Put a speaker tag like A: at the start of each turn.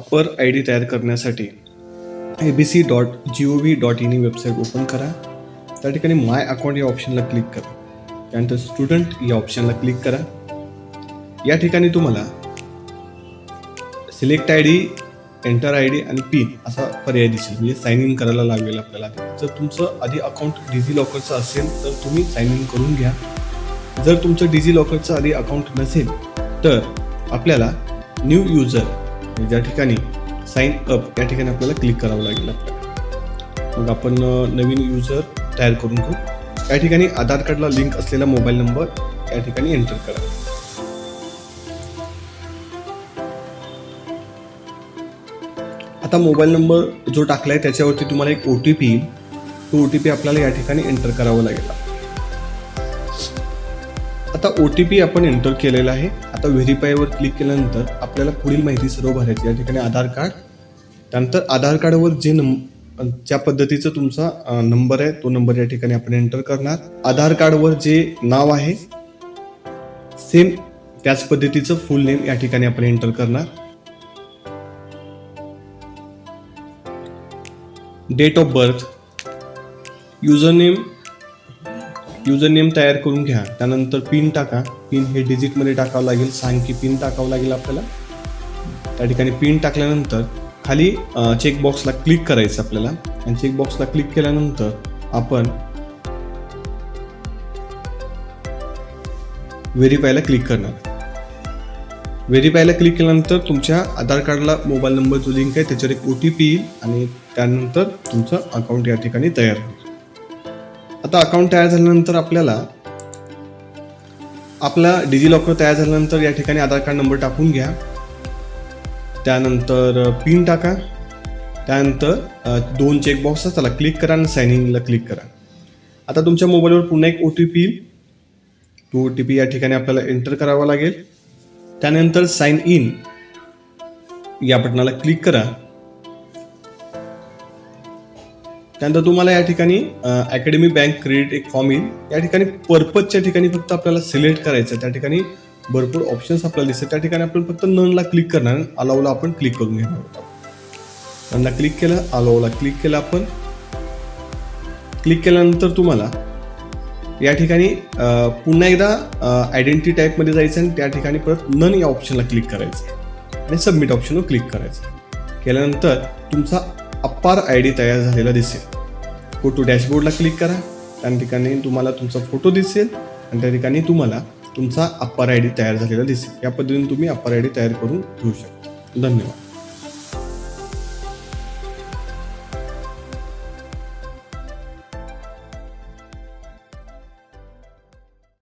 A: Upper I D तयार करण्यासाठी abc.gov.in ही website open करा. त्या ठिकाणी माय अकाउंट या ऑप्शनला क्लिक करा. त्यानंतर स्टुडंट या ऑप्शनला क्लिक करा. या ठिकाणी तुम्हाला select I D, enter I D आणि पिन असा पर्याय दिसेल. म्हणजे साइन इन करायला लागेल आपल्याला. जर तुमचं आधी अकाउंट डिजिलॉकरचं असेल तर तुम्ही साइन इन करून घ्या. जर तुमचं डिजिलॉकरचं आधी अकाउंट नसेल तर आपल्याला न्यू युजर ज्या ठिकाणी साइन अप या ठिकाणी आपल्याला क्लिक करावं लागेल आपल्याला. मग आपण नवीन युजर तयार करून घेऊ. या ठिकाणी आधार कार्डला लिंक असलेला मोबाईल नंबर या ठिकाणी एंटर करा. आता मोबाईल नंबर जो टाकलाय त्याच्यावरती तुम्हाला एक OTP येईल. तो OTP आपल्याला या ठिकाणी एंटर करावा लागेल. आता OTP आपण एंटर केलेला आहे. आता व्हेरीफायवर क्लिक केल्यानंतर आपल्याला पुढील माहिती सर्व भरायची. या ठिकाणी आधार कार्ड, त्यानंतर आधार कार्डवर ज्या पद्धतीचा तुमचा नंबर आहे तो नंबर या ठिकाणी आपण एंटर करणार. आधार कार्डवर जे नाव आहे सेम त्याच पद्धतीचं फुल नेम या ठिकाणी आपण एंटर करणार. Date of birth, user name तयार करून घ्या. त्यानंतर पिन टाका. पिन हे डिजिटमध्ये टाकावं लागेल. सांख्यिकी पिन टाकावं लागेल आपल्याला. त्या ठिकाणी पिन टाकल्यानंतर खाली चेकबॉक्सला क्लिक करायचं आपल्याला. आणि चेकबॉक्सला क्लिक केल्यानंतर आपण व्हेरीफायला क्लिक करणार. व्हेरीफायला क्लिक केल्यानंतर तुमच्या आधार कार्डला मोबाईल नंबर जो लिंक आहे त्याच्यावर एक OTP येईल आणि त्यानंतर तुमचं अकाउंट या ठिकाणी तयार होईल. आता अकाउंट तयार झाल्यानंतर आपला डिजिलॉकर तयार झाल्यानंतर या ठिकाणी आधार कार्ड नंबर टाकून घ्या. त्यानंतर पिन टाका. त्यानंतर 2 चेकबॉक्स त्याला क्लिक करा आणि साइन इनला क्लिक करा. आता तुमच्या मोबाईलवर पुन्हा एक OTP येईल. तो OTP या ठिकाणी आपल्याला एंटर करावा लागेल. त्यानंतर साइन इन या बटनाला क्लिक करा. त्यानंतर तुम्हाला या ठिकाणी अकॅडमी बँक क्रेडिट एक फॉर्म येईल. या ठिकाणी पर्पजच्या ठिकाणी फक्त आपल्याला सिलेक्ट करायचं. त्या ठिकाणी भरपूर ऑप्शन्स आपल्याला दिसतात. त्या ठिकाणी आपण फक्त ननला क्लिक करणार. अलाउला आपण क्लिक करून घेणार आहोत. ननला क्लिक केलं, अलाउला क्लिक केलं. आपण क्लिक केल्यानंतर तुम्हाला या ठिकाणी पुन्हा एकदा आयडेंटिटी टाईपमध्ये जायचं आणि त्या ठिकाणी परत नन या ऑप्शनला क्लिक करायचं आणि सबमिट ऑप्शनवर क्लिक करायचं. केल्यानंतर तुमचा अप्पर ID तयार झालेला दिसेल. फोटो डॅशबोर्डला क्लिक करा. त्या ठिकाणी तुम्हाला तुमचा फोटो दिसेल आणि त्या ठिकाणी तुम्हाला तुमचा अप्पर ID तयार झालेला दिसेल. या पद्धतीने तुम्ही अप्पर ID तयार करून घेऊ शकता. धन्यवाद.